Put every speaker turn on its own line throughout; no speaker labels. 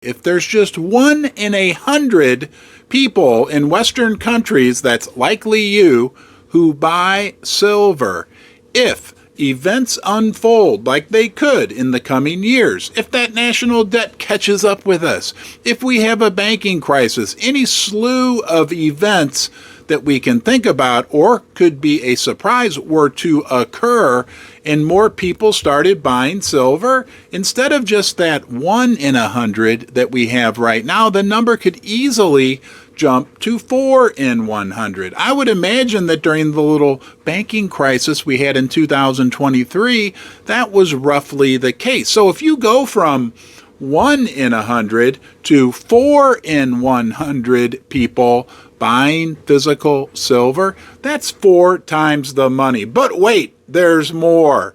If there's just 1 in 100 people in Western countries, that's likely you, who buy silver, if events unfold like they could in the coming years, if that national debt catches up with us, if we have a banking crisis, any slew of events that we can think about or could be a surprise were to occur and more people started buying silver, instead of just that 1 in 100 that we have right now, the number could easily jump to 4 in 100. I would imagine that during the little banking crisis we had in 2023, that was roughly the case. So if you go from 1 in 100 to 4 in 100 people buying physical silver, that's 4 times the money. But wait, there's more.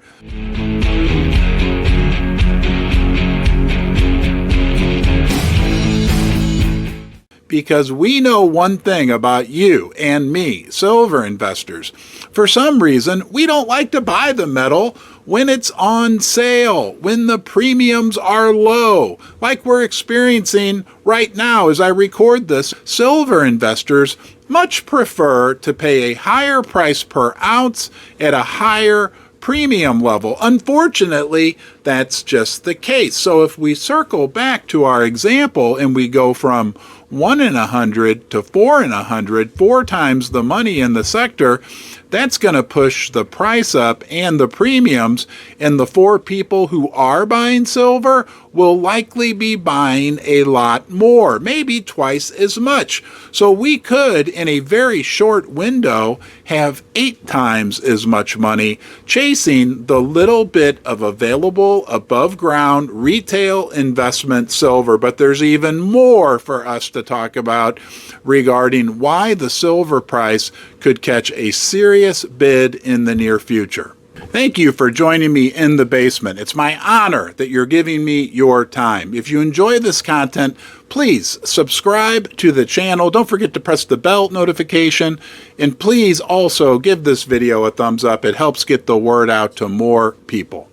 Because we know one thing about you and me, silver investors. For some reason, we don't like to buy the metal when it's on sale, when the premiums are low, like we're experiencing right now as I record this. Silver investors much prefer to pay a higher price per ounce at a higher premium level. Unfortunately, that's just the case. So if we circle back to our example and we go from 1 in 100 to 4 in 100, 4 times the money in the sector, that's going to push the price up and the premiums, and the 4 people who are buying silver will likely be buying a lot more, maybe twice as much. So we could, in a very short window, have 8 times as much money chasing the little bit of available above ground retail investment silver. But there's even more for us to talk about regarding why the silver price could catch a serious bid in the near future. Thank you for joining me in the basement. It's my honor that you're giving me your time. If you enjoy this content, please subscribe to the channel. Don't forget to press the bell notification. And please also give this video a thumbs up. It helps get the word out to more people.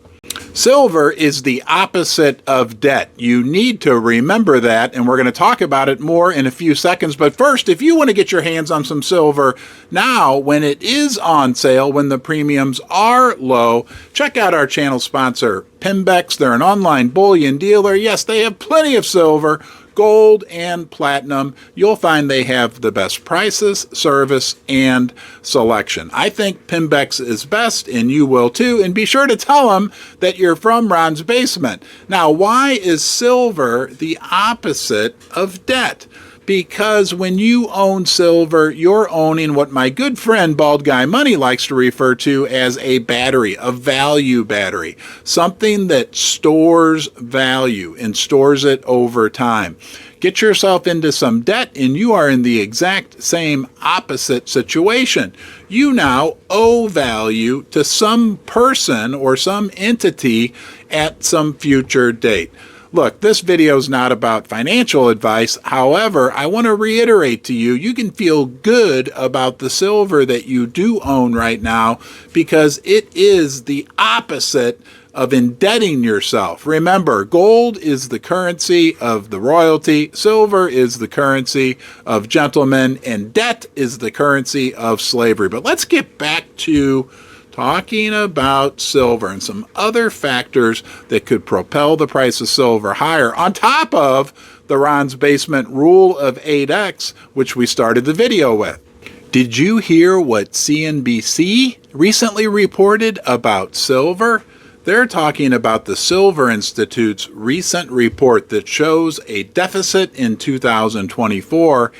Silver is the opposite of debt. You need to remember that, and we're going to talk about it more in a few seconds. But first, if you want to get your hands on some silver now, when it is on sale, when the premiums are low, check out our channel sponsor, Pimbex. They're an online bullion dealer. Yes, they have plenty of silver, gold, and platinum. You'll find they have the best prices, service, and selection. I think Pimbex is best, and you will too. And be sure to tell them that you're from Ron's Basement. Now, why is silver the opposite of debt? Because when you own silver, you're owning what my good friend Bald Guy Money likes to refer to as a battery, a value battery, something that stores value and stores it over time. Get yourself into some debt and you are in the exact same opposite situation. You now owe value to some person or some entity at some future date. Look, this video is not about financial advice. However, I want to reiterate to you, you can feel good about the silver that you do own right now because it is the opposite of indebting yourself. Remember, gold is the currency of the royalty, silver is the currency of gentlemen, and debt is the currency of slavery. But let's get back to talking about silver and some other factors that could propel the price of silver higher, on top of the Ron's Basement rule of 8x, which we started the video with. Did you hear what CNBC recently reported about silver? They're talking about the Silver Institute's recent report that shows a deficit in 2024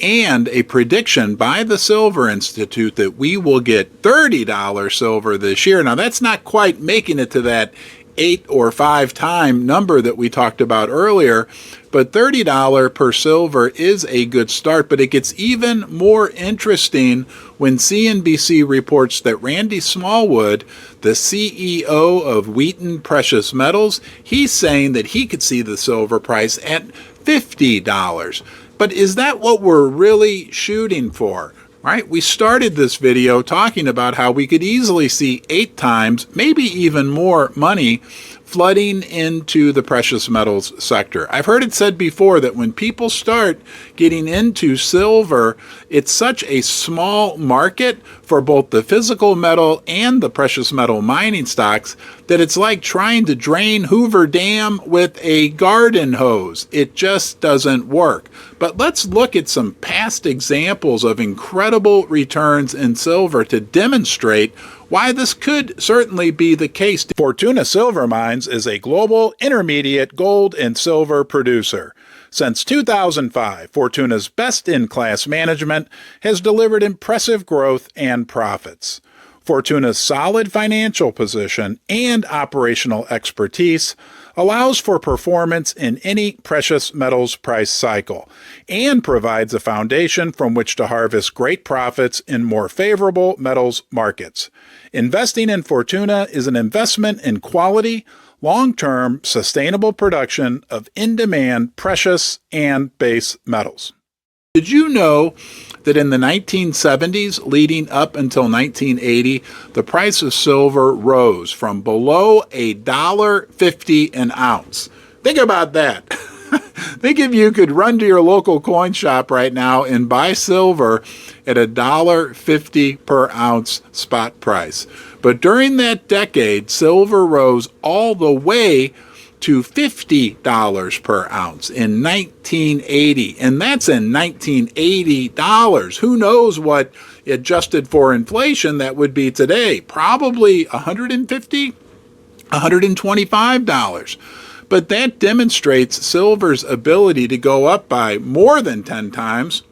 and a prediction by the Silver Institute that we will get $30 silver this year. Now, that's not quite making it to that 8 or 5 time number that we talked about earlier, but $30 per silver is a good start. But it gets even more interesting when CNBC reports that Randy Smallwood, the CEO of Wheaton Precious Metals, he's saying that he could see the silver price at $50. But is that what we're really shooting for? Right? We started this video talking about how we could easily see 8 times, maybe even more money flooding into the precious metals sector. I've heard it said before that when people start getting into silver, it's such a small market for both the physical metal and the precious metal mining stocks that it's like trying to drain Hoover Dam with a garden hose. It just doesn't work. But let's look at some past examples of incredible returns in silver to demonstrate why this could certainly be the case. Fortuna Silver Mines is a global intermediate gold and silver producer. Since 2005, Fortuna's best-in-class management has delivered impressive growth and profits. Fortuna's solid financial position and operational expertise allows for performance in any precious metals price cycle and provides a foundation from which to harvest great profits in more favorable metals markets. Investing in Fortuna is an investment in quality, long-term, sustainable production of in-demand precious and base metals. Did you know that in the 1970s, leading up until 1980, the price of silver rose from below $1.50 an ounce? Think about that. Think if you could run to your local coin shop right now and buy silver at $1.50 per ounce spot price. But during that decade, silver rose all the way to $50 per ounce in 1980, and that's in 1980 dollars. Who knows what adjusted for inflation that would be today? Probably $150, $125. But that demonstrates silver's ability to go up by more than 10 times,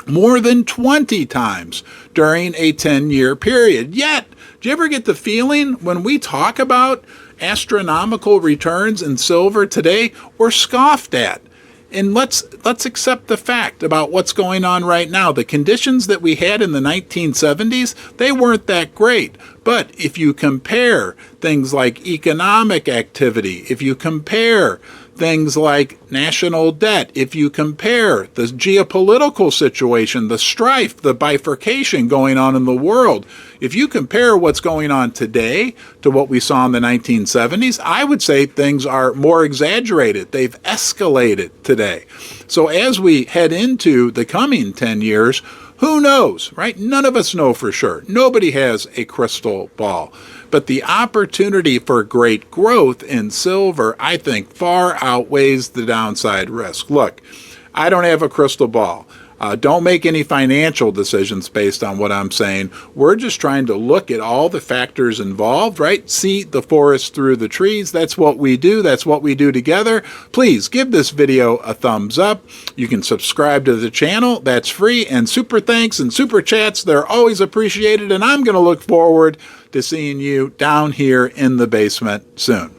more than 20 times during a 10-year period. Yet, do you ever get the feeling when we talk about astronomical returns in silver today, we're scoffed at? And let's accept the fact about what's going on right now. The conditions that we had in the 1970s, they weren't that great. But if you compare things like economic activity, if you compare things like national debt, if you compare the geopolitical situation, the strife, the bifurcation going on in the world, if you compare what's going on today to what we saw in the 1970s, I would say things are more exaggerated. They've escalated today. So as we head into the coming 10 years, who knows, right? None of us know for sure. Nobody has a crystal ball. But the opportunity for great growth in silver, I think, far outweighs the downside risk. Look, I don't have a crystal ball. Don't make any financial decisions based on what I'm saying. We're just trying to look at all the factors involved, right? See the forest through the trees. That's what we do. That's what we do together. Please give this video a thumbs up. You can subscribe to the channel. That's free. And super thanks and super chats, they're always appreciated. And I'm going to look forward to seeing you down here in the basement soon.